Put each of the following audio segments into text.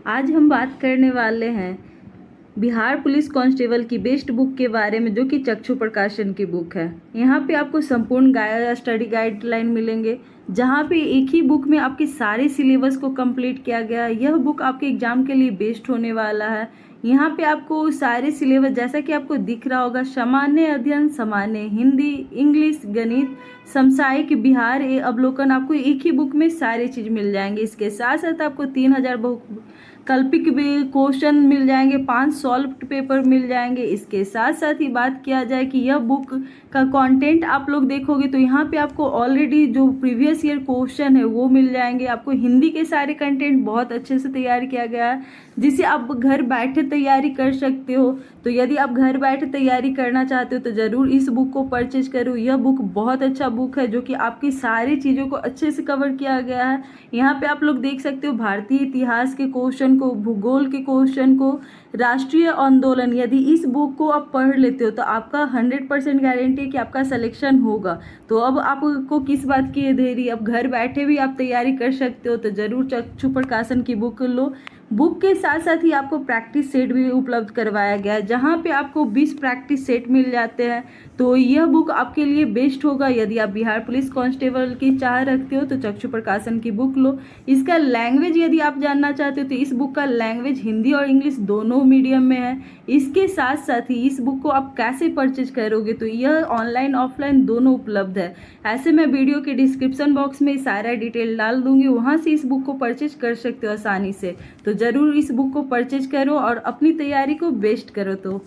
आज हम बात करने वाले हैं बिहार पुलिस कांस्टेबल की बेस्ट बुक के बारे में, जो कि चक्षु प्रकाशन की बुक है। यहाँ पे आपको संपूर्ण स्टडी गाइडलाइन मिलेंगे, जहाँ पे एक ही बुक में आपके सारे सिलेबस को कंप्लीट किया गया है। यह बुक आपके एग्जाम के लिए बेस्ट होने वाला है। यहाँ पे आपको सारे सिलेबस, जैसा कि आपको दिख रहा होगा, सामान्य अध्ययन, सामान्य हिंदी, इंग्लिश, गणित, समसामयिक, बिहार अवलोकन, आपको एक ही बुक में सारी चीज़ मिल जाएंगे। इसके साथ साथ आपको 3000 कल्पिक भी क्वेश्चन मिल जाएंगे, 5 सॉल्व पेपर मिल जाएंगे। इसके साथ साथ ही बात किया जाए कि यह बुक का कंटेंट आप लोग देखोगे तो यहाँ पे आपको ऑलरेडी जो प्रीवियस ईयर क्वेश्चन है वो मिल जाएंगे। आपको हिंदी के सारे कंटेंट बहुत अच्छे से तैयार किया गया है, जिसे आप घर बैठे तैयारी कर सकते हो। तो यदि आप घर बैठे तैयारी करना चाहते हो तो ज़रूर इस बुक को परचेज करो। यह बुक बहुत अच्छा बुक है, जो कि आपकी सारी चीज़ों को अच्छे से कवर किया गया है। यहाँ पे आप लोग देख सकते हो भारतीय इतिहास के क्वेश्चन को, भूगोल के क्वेश्चन को, राष्ट्रीय आंदोलन। यदि इस बुक को आप पढ़ लेते हो तो आपका 100% गारंटी है कि आपका सिलेक्शन होगा। तो अब आपको किस बात की देरी, अब घर बैठे भी आप तैयारी कर सकते हो। तो ज़रूर चक्षु प्रकाशन की बुक लो। बुक के साथ साथ ही आपको प्रैक्टिस सेट भी उपलब्ध करवाया गया है, जहाँ पे आपको 20 प्रैक्टिस सेट मिल जाते हैं। तो यह बुक आपके लिए बेस्ट होगा। यदि आप बिहार पुलिस कांस्टेबल की चाह रखते हो तो चक्षु प्रकाशन की बुक लो। इसका लैंग्वेज यदि आप जानना चाहते हो तो इस बुक का लैंग्वेज हिंदी और इंग्लिश दोनों मीडियम में है। इसके साथ साथ ही इस बुक को आप कैसे परचेज करोगे, तो यह ऑनलाइन ऑफलाइन दोनों उपलब्ध है। ऐसे मैं वीडियो के डिस्क्रिप्शन बॉक्स में सारा डिटेल डाल दूंगी, वहाँ से इस बुक को परचेज कर सकते हो आसानी से। तो ज़रूर इस बुक को परचेज करो और अपनी तैयारी को बेस्ट करो। तो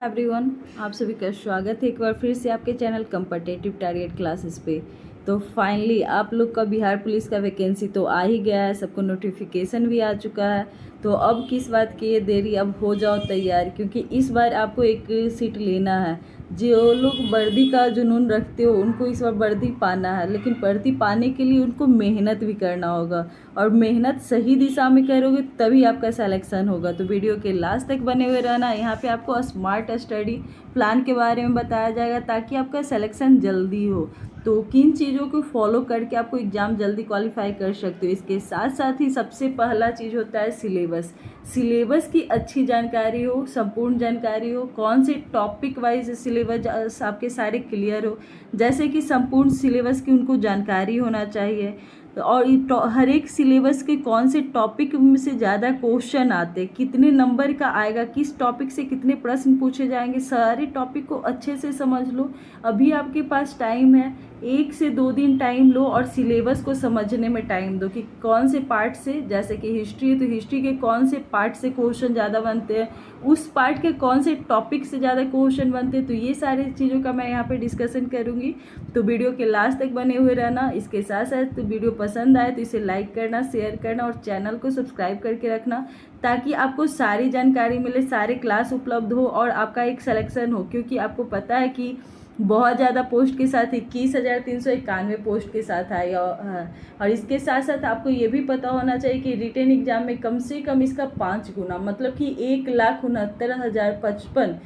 एवरीवन, आप सभी का स्वागत है एक बार फिर से आपके चैनल कॉम्पिटिटिव टारगेट क्लासेस पे। तो फाइनली आप लोग का बिहार पुलिस का वैकेंसी तो आ ही गया है, सबको नोटिफिकेशन भी आ चुका है। तो अब किस बात की ये देरी, अब हो जाओ तैयार, क्योंकि इस बार आपको एक सीट लेना है। जो लोग वर्दी का जुनून रखते हो उनको इस बार वर्दी पाना है, लेकिन वर्दी पाने के लिए उनको मेहनत भी करना होगा, और मेहनत सही दिशा में करोगे तभी आपका सिलेक्शन होगा। तो वीडियो के लास्ट तक बने हुए रहना। यहाँ पे आपको स्मार्ट स्टडी प्लान के बारे में बताया जाएगा, ताकि आपका सिलेक्शन जल्दी हो। तो किन चीज़ों को फॉलो करके आपको एग्ज़ाम जल्दी क्वालिफाई कर सकते हो। इसके साथ साथ ही सबसे पहला चीज़ होता है सिलेबस। सिलेबस की अच्छी जानकारी हो, संपूर्ण जानकारी हो, कौन से टॉपिक वाइज सिलेबस आपके सारे क्लियर हो, जैसे कि संपूर्ण सिलेबस की उनको जानकारी होना चाहिए। और हर एक सिलेबस के कौन से टॉपिक में से ज़्यादा क्वेश्चन आते, कितने नंबर का आएगा, किस टॉपिक से कितने प्रश्न पूछे जाएंगे, सारे टॉपिक को अच्छे से समझ लो। अभी आपके पास टाइम है, 1 से 2 दिन टाइम लो और सिलेबस को समझने में टाइम दो कि कौन से पार्ट से, जैसे कि हिस्ट्री है तो हिस्ट्री के कौन से पार्ट से क्वेश्चन ज़्यादा बनते हैं, उस पार्ट के कौन से टॉपिक से ज़्यादा क्वेश्चन बनते हैं। तो ये सारी चीज़ों का मैं यहाँ पे डिस्कशन करूँगी। तो वीडियो के लास्ट तक बने हुए रहना। इसके साथ साथ तो वीडियो पसंद आए तो इसे लाइक करना, शेयर करना और चैनल को सब्सक्राइब करके रखना, ताकि आपको सारी जानकारी मिले, सारे क्लास उपलब्ध हो और आपका एक सिलेक्शन हो। क्योंकि आपको पता है कि बहुत ज़्यादा पोस्ट के साथ 21,391 पोस्ट के साथ आई, और इसके साथ साथ आपको ये भी पता होना चाहिए कि रिटन एग्जाम में कम से कम इसका 5 गुना, मतलब कि 1,69,055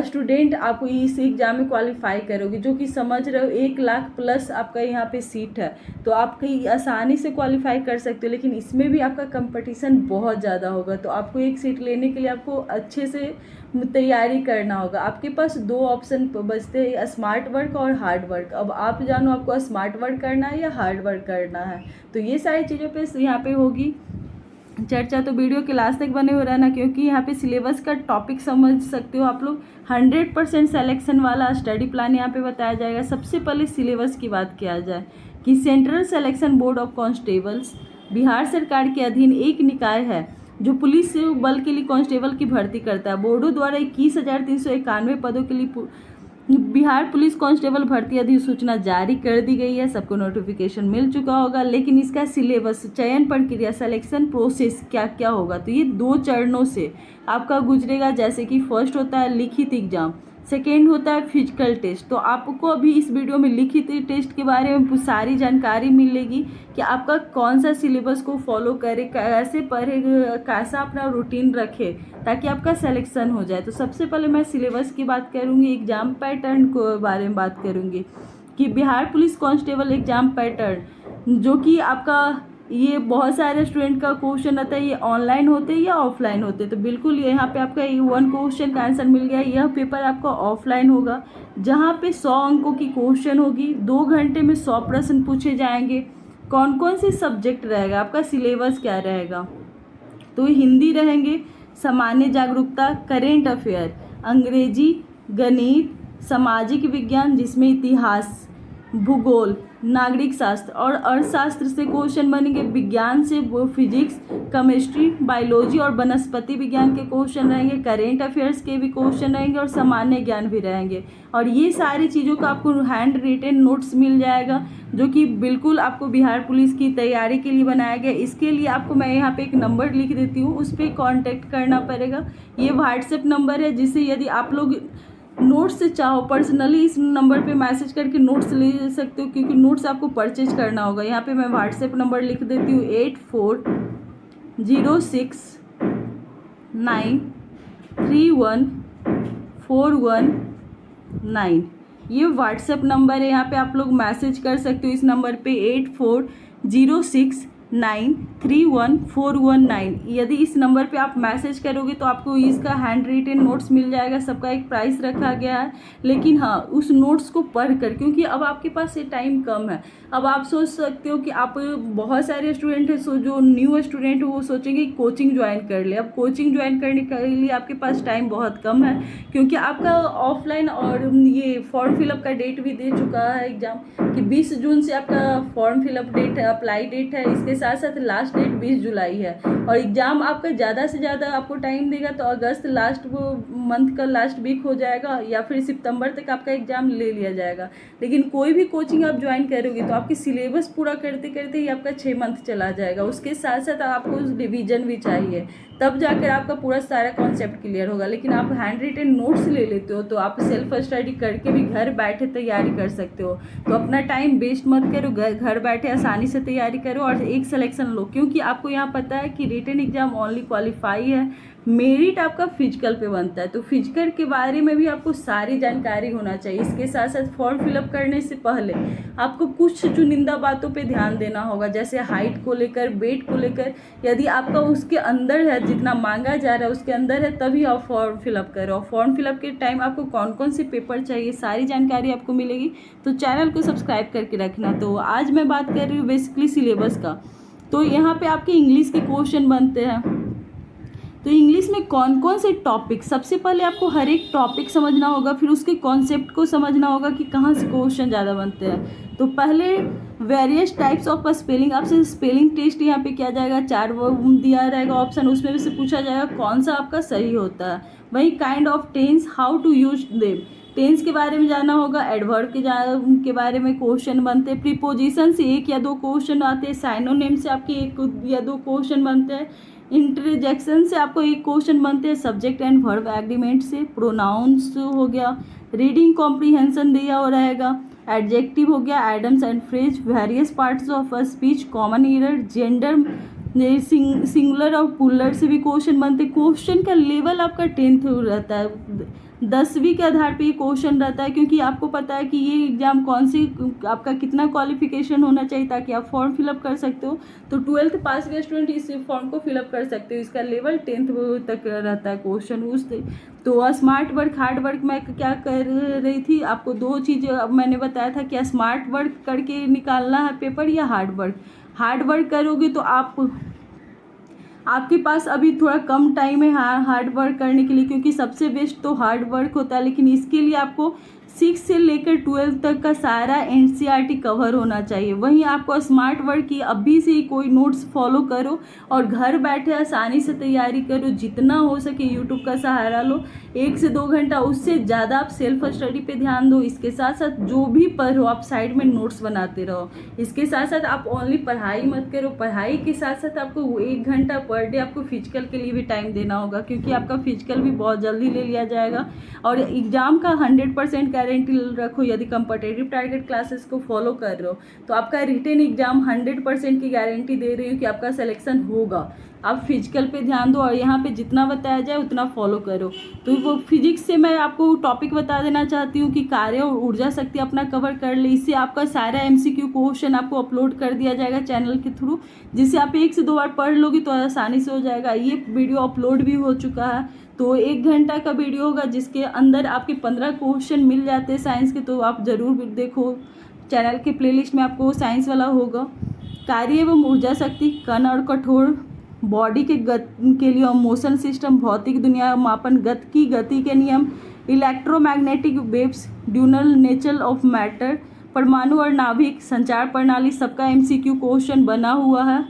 स्टूडेंट आप इस एग्ज़ाम में क्वालिफाई करोगे, जो कि समझ रहे हो 1 लाख प्लस आपका यहाँ पे सीट है। तो आप कहीं आसानी से क्वालिफाई कर सकते हो, लेकिन इसमें भी आपका कंपटीशन बहुत ज़्यादा होगा। तो आपको एक सीट लेने के लिए आपको अच्छे से तैयारी करना होगा। आपके पास 2 ऑप्शन बचते हैं, स्मार्ट वर्क और हार्ड वर्क। अब आप जानो आपको स्मार्ट वर्क करना है या हार्ड वर्क करना है। तो ये सारी चीज़ों पे यहाँ पे होगी चर्चा। तो वीडियो के लास्ट तक बने हुए रहना, क्योंकि यहाँ पे सिलेबस का टॉपिक समझ सकते हो आप लोग। 100% सिलेक्शन वाला स्टडी प्लान यहाँ पे बताया जाएगा। सबसे पहले सिलेबस की बात किया जाए कि central selection board of constables Bihar सरकार के अधीन एक निकाय है जो पुलिस बल के लिए कांस्टेबल की भर्ती करता है। बोर्डों द्वारा 21,391 पदों के लिए बिहार पुलिस कांस्टेबल भर्ती अधिसूचना जारी कर दी गई है। सबको नोटिफिकेशन मिल चुका होगा, लेकिन इसका सिलेबस, चयन प्रक्रिया, सिलेक्शन प्रोसेस क्या क्या होगा, तो ये 2 चरणों से आपका गुजरेगा। जैसे कि फर्स्ट होता है लिखित एग्जाम, सेकेंड होता है फिजिकल टेस्ट। तो आपको अभी इस वीडियो में लिखित टेस्ट के बारे में सारी जानकारी मिलेगी कि आपका कौन सा सिलेबस को फॉलो करे, कैसे पढ़े, कैसा अपना रूटीन रखे, ताकि आपका सिलेक्शन हो जाए। तो सबसे पहले मैं सिलेबस की बात करूंगी, एग्ज़ाम पैटर्न को बारे में बात करूंगी कि Bihar police constable exam pattern, जो कि आपका ये बहुत सारे स्टूडेंट का क्वेश्चन आता है, ये ऑनलाइन होते हैं या ऑफलाइन होते हैं। तो बिल्कुल यहाँ पे आपका 1 क्वेश्चन का आंसर मिल गया। यह पेपर आपका ऑफलाइन होगा, जहाँ पे 100 अंकों की क्वेश्चन होगी, 2 घंटे में 100 प्रश्न पूछे जाएंगे। कौन कौन से सब्जेक्ट रहेगा, आपका सिलेबस क्या रहेगा, तो हिंदी रहेंगे, सामान्य जागरूकता, करेंट अफेयर, अंग्रेजी, गणित, सामाजिक विज्ञान जिसमें इतिहास, भूगोल, नागरिक शास्त्र और अर्थशास्त्र से क्वेश्चन बनेंगे। विज्ञान से वो फिजिक्स, केमिस्ट्री, बायोलॉजी और वनस्पति विज्ञान के क्वेश्चन रहेंगे। करेंट अफेयर्स के भी क्वेश्चन रहेंगे और सामान्य ज्ञान भी रहेंगे। और ये सारी चीज़ों का आपको हैंड रिटेन नोट्स मिल जाएगा, जो कि बिल्कुल आपको बिहार पुलिस की तैयारी के लिए बनाया गया। इसके लिए आपको मैं यहाँ पे एक नंबर लिख देती हूँ, उस पर कॉन्टेक्ट करना पड़ेगा। ये व्हाट्सएप नंबर है, जिससे यदि आप लोग नोट्स से चाहो पर्सनली इस नंबर पे मैसेज करके नोट्स ले सकते हो, क्योंकि नोट्स आपको परचेज करना होगा। यहाँ पे मैं व्हाट्सएप नंबर लिख देती हूँ 8406931419। ये व्हाट्सएप नंबर है, यहाँ पे आप लोग मैसेज कर सकते हो इस नंबर पे 8406931419। यदि इस नंबर पे आप मैसेज करोगे तो आपको इसका हैंड रिटेन नोट्स मिल जाएगा। सबका एक प्राइस रखा गया है, लेकिन हाँ उस नोट्स को पढ़ कर, क्योंकि अब आपके पास ये टाइम कम है। अब आप सोच सकते हो कि आप बहुत सारे स्टूडेंट हैं, जो न्यू स्टूडेंट हो वो सोचेंगे कि कोचिंग ज्वाइन कर ले। अब कोचिंग ज्वाइन करने के लिए आपके पास टाइम बहुत कम है, क्योंकि आपका ऑफलाइन और ये फॉर्म फिलअप का डेट भी दे चुका है एग्जाम, कि 20 जून से आपका फॉर्म फिलअप डेट है, अप्लाई डेट है। इसके साथ साथ लास्ट डेट 20 जुलाई है। और एग्ज़ाम आपका ज़्यादा से ज़्यादा आपको टाइम देगा तो अगस्त लास्ट वो मंथ का लास्ट वीक हो जाएगा, या फिर सितंबर तक आपका एग्ज़ाम ले लिया जाएगा। लेकिन कोई भी कोचिंग आप ज्वाइन करोगे तो आपकी सिलेबस पूरा करते करते ही आपका 6 मंथ चला जाएगा। उसके साथ साथ आपको रिवीजन भी चाहिए, तब जाकर आपका पूरा सारा कॉन्सेप्ट क्लियर होगा। लेकिन आप हैंड रिटेन नोट्स ले लेते हो तो आप सेल्फ स्टडी करके भी घर बैठे तैयारी कर सकते हो। तो अपना टाइम वेस्ट मत करो, घर बैठे आसानी से तैयारी करो और एक सिलेक्शन लो, क्योंकि आपको यहाँ पता है कि रिटन एग्जाम ओनली क्वालिफाई है, मेरिट आपका फिजिकल पे बनता है। तो फिजिकल के बारे में भी आपको सारी जानकारी होना चाहिए। इसके साथ साथ फॉर्म फिलअप करने से पहले आपको कुछ चुनिंदा बातों पे ध्यान देना होगा, जैसे हाइट को लेकर, वेट को लेकर। यदि आपका उसके अंदर है, जितना मांगा जा रहा है उसके अंदर है, तभी आप फॉर्म फिलअप करो। फॉर्म फिलअप के टाइम आपको कौन कौन से पेपर चाहिए, सारी जानकारी आपको मिलेगी। तो चैनल को सब्सक्राइब करके रखना। तो आज मैं बात कर रही हूँ बेसिकली सिलेबस का। तो यहाँ पे आपके इंग्लिश के क्वेश्चन बनते हैं। तो इंग्लिश में कौन कौन से टॉपिक, सबसे पहले आपको हर एक टॉपिक समझना होगा, फिर उसके कॉन्सेप्ट को समझना होगा कि कहाँ से क्वेश्चन ज़्यादा बनते हैं। तो पहले वेरियस टाइप्स ऑफ स्पेलिंग, आपसे स्पेलिंग टेस्ट यहाँ पे किया जाएगा। 4 वो दिया रहेगा ऑप्शन, उसमें भी से पूछा जाएगा कौन सा आपका सही होता है। वही kind of tense, how to use them, tense के बारे में जानना होगा। एडवर्ब के बारे में क्वेश्चन बनते हैं। प्रीपोजिशन से 1 या 2 क्वेश्चन आते हैं। साइनोनिम से आपके 1 या 2 क्वेश्चन बनते हैं। इंटरजेक्शन से आपको 1 क्वेश्चन बनते हैं। सब्जेक्ट एंड वर्ब एग्रीमेंट से। प्रोनाउंस हो गया। रीडिंग कॉम्प्रीहेंशन दिया हो रहेगा। एडजेक्टिव हो गया। Idioms and phrase. Various parts of a speech. Common error. Gender, singular और पुलर से भी क्वेश्चन बनते। क्वेश्चन का लेवल आपका 10th रहता है, 10वीं के आधार पे ये क्वेश्चन रहता है, क्योंकि आपको पता है कि ये एग्जाम कौन सी, आपका कितना क्वालिफिकेशन होना चाहिए ताकि आप फॉर्म फिलअप कर सकते हो। तो 12th पास के स्टूडेंट इस फॉर्म को फिलअप कर सकते हो। इसका लेवल 10th तक रहता है क्वेश्चन उस। तो स्मार्ट वर्क, हार्ड वर्क में क्या कर रही थी, आपको 2 चीज़ मैंने बताया था कि स्मार्ट वर्क करके निकालना है पेपर या हार्ड वर्क। हार्ड वर्क करोगे तो आपके पास अभी थोड़ा कम टाइम है हार्ड वर्क करने के लिए, क्योंकि सबसे बेस्ट तो हार्ड वर्क होता है। लेकिन इसके लिए आपको 6 से लेकर 12 तक का सारा NCERT कवर होना चाहिए। वहीं आपको स्मार्ट वर्क की अभी से ही कोई नोट्स फॉलो करो और घर बैठे आसानी से तैयारी करो। जितना हो सके यूट्यूब का सहारा लो, 1 से 2 घंटा, उससे ज़्यादा आप सेल्फ स्टडी पे ध्यान दो। इसके साथ साथ जो भी पढ़ो आप साइड में नोट्स बनाते रहो। इसके साथ साथ आप ओनली पढ़ाई मत करो, पढ़ाई के साथ साथ आपको 1 घंटा पर डे आपको फिजिकल के लिए भी टाइम देना होगा, क्योंकि आपका फिजिकल भी बहुत जल्दी ले लिया जाएगा। और एग्ज़ाम का 100% गारंटी रखो। यदि कम्पिटिटिव टारगेट क्लासेस को फॉलो कर रहे हो तो आपका रिटन एग्जाम 100% की गारंटी दे रही हूँ कि आपका सिलेक्शन होगा। आप फिजिकल पे ध्यान दो और यहाँ पे जितना बताया जाए उतना फॉलो करो। तो वो फिजिक्स से मैं आपको टॉपिक बता देना चाहती हूँ कि कार्य और ऊर्जा शक्ति अपना कवर कर ले। इससे आपका सारा MCQ क्वेश्चन आपको अपलोड कर दिया जाएगा चैनल के थ्रू, जिससे आप 1 से 2 बार पढ़ लोगे तो आसानी से हो जाएगा। ये वीडियो अपलोड भी हो चुका है, तो 1 घंटा का वीडियो होगा जिसके अंदर आपके 15 क्वेश्चन मिल जाते हैं साइंस के। तो आप ज़रूर देखो, चैनल के प्लेलिस्ट में आपको साइंस वाला होगा। कार्य एवं ऊर्जा शक्ति, कण और कठोर बॉडी के लिए मोशन सिस्टम, भौतिक दुनिया मापन, गति के नियम, electromagnetic waves, diurnal nature of matter, परमाणु और नाभिक, संचार प्रणाली, सबका MCQ क्वेश्चन बना हुआ है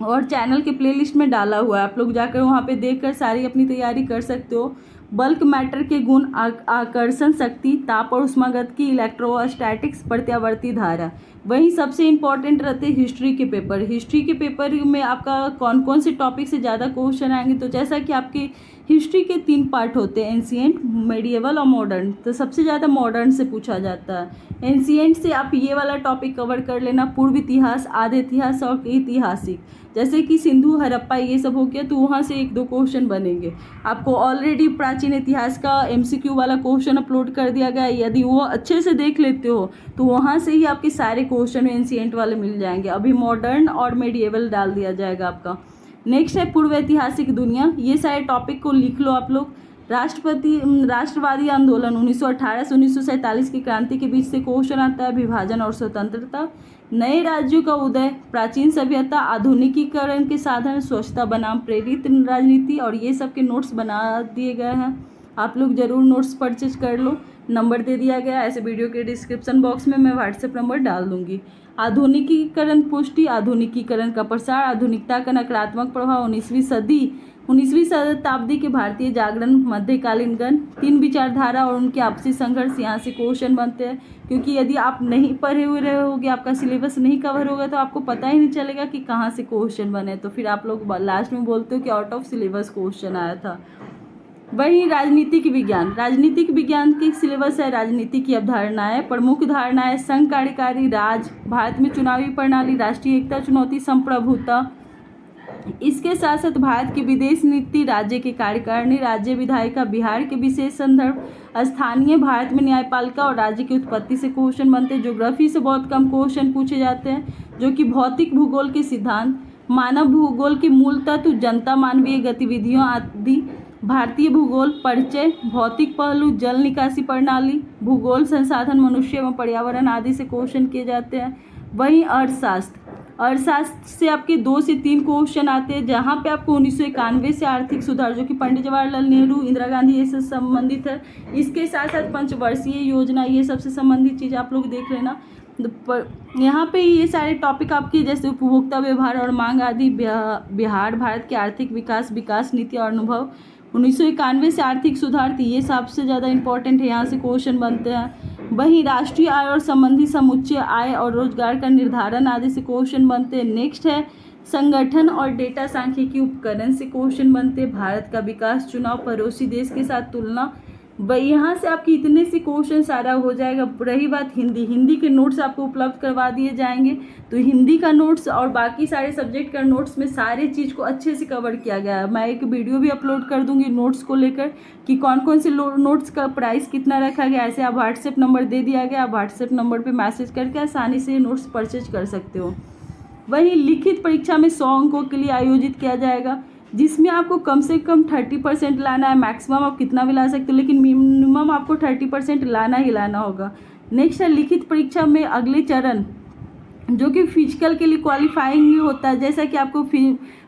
और चैनल के प्लेलिस्ट में डाला हुआ है। आप लोग जाकर वहाँ पे देखकर सारी अपनी तैयारी कर सकते हो। बल्क मैटर के गुण, आकर्षण शक्ति, ताप और उष्मागतिकी, इलेक्ट्रोस्टैटिक्स, प्रत्यावर्ती धारा। वहीं सबसे इम्पॉर्टेंट रहते हैं हिस्ट्री के पेपर। हिस्ट्री के पेपर में आपका कौन कौन से टॉपिक से ज़्यादा क्वेश्चन आएंगे, तो जैसा कि आपके हिस्ट्री के 3 पार्ट होते हैं, एंशिएंट, मेडिएवल और मॉडर्न। तो सबसे ज़्यादा मॉडर्न से पूछा जाता है। एंशिएंट से आप ये वाला टॉपिक कवर कर लेना, पूर्व इतिहास, आदि इतिहास और ऐतिहासिक, जैसे कि सिंधु, हड़प्पा, ये सब हो गया, तो वहाँ से 1-2 क्वेश्चन बनेंगे। आपको ऑलरेडी प्राचीन इतिहास का MCQ वाला क्वेश्चन अपलोड कर दिया गया है। यदि वो अच्छे से देख लेते हो तो वहाँ से ही आपके सारे क्वेश्चन एंशिएंट वाले मिल जाएंगे। अभी मॉडर्न और मेडिएवल डाल दिया जाएगा आपका। नेक्स्ट है पूर्व ऐतिहासिक दुनिया। ये सारे टॉपिक को लिख लो आप लोग। राष्ट्रवादी आंदोलन 1918 से 1947 की क्रांति के बीच से क्वेश्चन आता है। विभाजन और स्वतंत्रता, नए राज्यों का उदय, प्राचीन सभ्यता, आधुनिकीकरण के साधन, स्वच्छता बनाम प्रेरित राजनीति, और ये सब के नोट्स बना दिए गए हैं। आप लोग जरूर नोट्स परचेज कर लो। नंबर दे दिया गया ऐसे वीडियो के डिस्क्रिप्शन बॉक्स में, मैं व्हाट्सएप नंबर डाल दूंगी। आधुनिकीकरण पुष्टि, आधुनिकीकरण का प्रसार, आधुनिकता का नकारात्मक प्रभाव, 19वीं शताब्दी के भारतीय जागरण, मध्यकालीन गण, 3 विचारधारा और उनके आपसी संघर्ष। यहाँ से क्वेश्चन बनते हैं, क्योंकि यदि आप नहीं पढ़े हुए रहोगे, आपका सिलेबस नहीं कवर होगा, तो आपको पता ही नहीं चलेगा कि कहाँ से क्वेश्चन बने। तो फिर आप लोग लास्ट में बोलते हो कि आउट ऑफ सिलेबस क्वेश्चन आया था। वही राजनीतिक विज्ञान की सिलेबस है। राजनीति की अवधारणाएं, प्रमुख धारणाएं, संघ कार्यकारी राज, भारत में चुनावी प्रणाली, राष्ट्रीय एकता, चुनौती, संप्रभुता। इसके साथ साथ भारत की विदेश नीति, राज्य की कार्यकारिणी, राज्य विधायिका, बिहार के विशेष संदर्भ, स्थानीय भारत में न्यायपालिका और राज्य की उत्पत्ति से क्वेश्चन बनते हैं। ज्योग्राफी से बहुत कम क्वेश्चन पूछे जाते हैं, जो कि भौतिक भूगोल के सिद्धांत, मानव भूगोल के मूल तत्व, जनता, मानवीय गतिविधियों आदि, भारतीय भूगोल, परिचय, भौतिक पहलू, जल निकासी प्रणाली, भूगोल, संसाधन, मनुष्य एवं पर्यावरण आदि से क्वेश्चन किए जाते हैं। वहीं अर्थशास्त्र से आपके 2 से 3 क्वेश्चन आते हैं, जहाँ पे आपको 1991 से आर्थिक सुधार, जो कि पंडित जवाहरलाल नेहरू, इंदिरा गांधी, ये सब संबंधित है। इसके साथ साथ पंचवर्षीय योजना, ये सबसे संबंधित चीज़ आप लोग देख लेना। यहाँ पे ये सारे टॉपिक आपके जैसे उपभोक्ता व्यवहार और मांग आदि, बिहार, भारत के आर्थिक विकास नीति और अनुभव, 1991 से आर्थिक सुधार थी, ये सबसे ज़्यादा इंपॉर्टेंट है, यहाँ से क्वेश्चन बनते हैं। वहीं राष्ट्रीय आय और संबंधी समुच्चय, आय और रोजगार का निर्धारण आदि से क्वेश्चन बनते हैं। नेक्स्ट है संगठन और डेटा सांख्यिकी उपकरण से क्वेश्चन बनते हैं। भारत का विकास, चुनाव, पड़ोसी देश के साथ तुलना, यहाँ से आपके इतने से क्वेश्चन सारा हो जाएगा। रही बात हिंदी के नोट्स आपको उपलब्ध करवा दिए जाएंगे। तो हिंदी का नोट्स और बाकी सारे सब्जेक्ट का नोट्स में सारे चीज़ को अच्छे से कवर किया गया है। मैं एक वीडियो भी अपलोड कर दूंगी नोट्स को लेकर कि कौन कौन से नोट्स का प्राइस कितना रखा गया। ऐसे आप व्हाट्सएप नंबर दे दिया गया, आप व्हाट्सएप नंबर पर मैसेज करके आसानी से नोट्स परचेज कर सकते हो। वहीं लिखित परीक्षा में 100 अंकों के लिए आयोजित किया जाएगा, जिसमें आपको कम से कम 30% लाना है। मैक्सिमम आप कितना भी ला सकते हो, लेकिन मिनिमम आपको 30% लाना ही लाना होगा। नेक्स्ट है लिखित परीक्षा में अगले चरण, जो कि फिजिकल के लिए क्वालिफाइंग होता है। जैसा कि आपको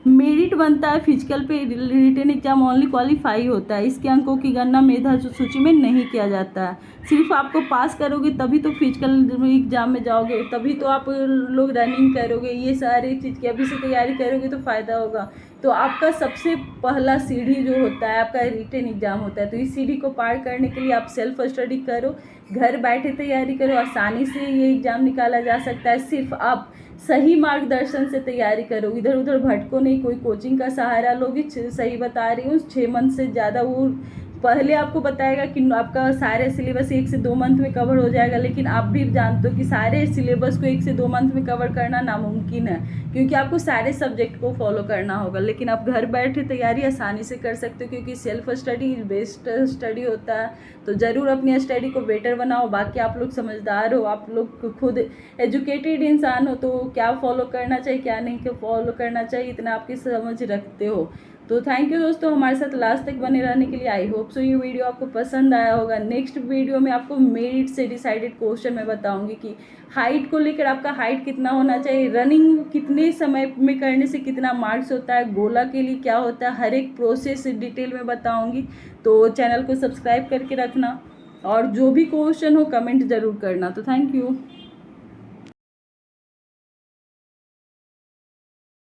मेरिट बनता है, फिजिकल पे रिटन एग्जाम ओनली क्वालिफाई होता है। इसके अंकों की गणना मेधा सूची में नहीं किया जाता है। सिर्फ आपको पास करोगे तभी तो फिजिकल एग्जाम में जाओगे, तभी तो आप लोग रनिंग करोगे, ये सारी चीज़ की अभी से तैयारी करोगे तो फ़ायदा होगा। तो आपका सबसे पहला सीढ़ी जो होता है आपका रिटन एग्जाम होता है। तो इस सीढ़ी को पार करने के लिए आप सेल्फ स्टडी करो, घर बैठे तैयारी करो, आसानी से ये एग्ज़ाम निकाला जा सकता है। सिर्फ आप सही मार्गदर्शन से तैयारी करो, इधर उधर भटको नहीं, कोई कोचिंग का सहारा लोगे। सही बता रही हूँ, 6 मंथ से ज़्यादा वो पहले आपको बताएगा कि आपका सारे सिलेबस 1 से 2 मंथ में कवर हो जाएगा, लेकिन आप भी जानते हो कि सारे सिलेबस को 1 से 2 मंथ में कवर करना नामुमकिन है, क्योंकि आपको सारे सब्जेक्ट को फॉलो करना होगा। लेकिन आप घर बैठे तैयारी आसानी से कर सकते हो, क्योंकि सेल्फ स्टडी बेस्ट स्टडी होता है। तो ज़रूर अपनी स्टडी को बेटर बनाओ। बाकी आप लोग समझदार हो, आप लोग खुद एजुकेटेड इंसान हो, तो क्या फॉलो करना चाहिए क्या नहीं क्या फॉलो करना चाहिए इतना आपकी समझ रखते हो। तो थैंक यू दोस्तों हमारे साथ लास्ट तक बने रहने के लिए। आई होप सो ये वीडियो आपको पसंद आया होगा। नेक्स्ट वीडियो में आपको मेरिट से डिसाइडेड क्वेश्चन मैं बताऊंगी कि हाइट को लेकर आपका हाइट कितना होना चाहिए, रनिंग कितने समय में करने से कितना मार्क्स होता है, गोला के लिए क्या होता है, हर एक प्रोसेस डिटेल में बताऊंगी। तो चैनल को सब्सक्राइब करके रखना और जो भी क्वेश्चन हो कमेंट ज़रूर करना। तो थैंक यू।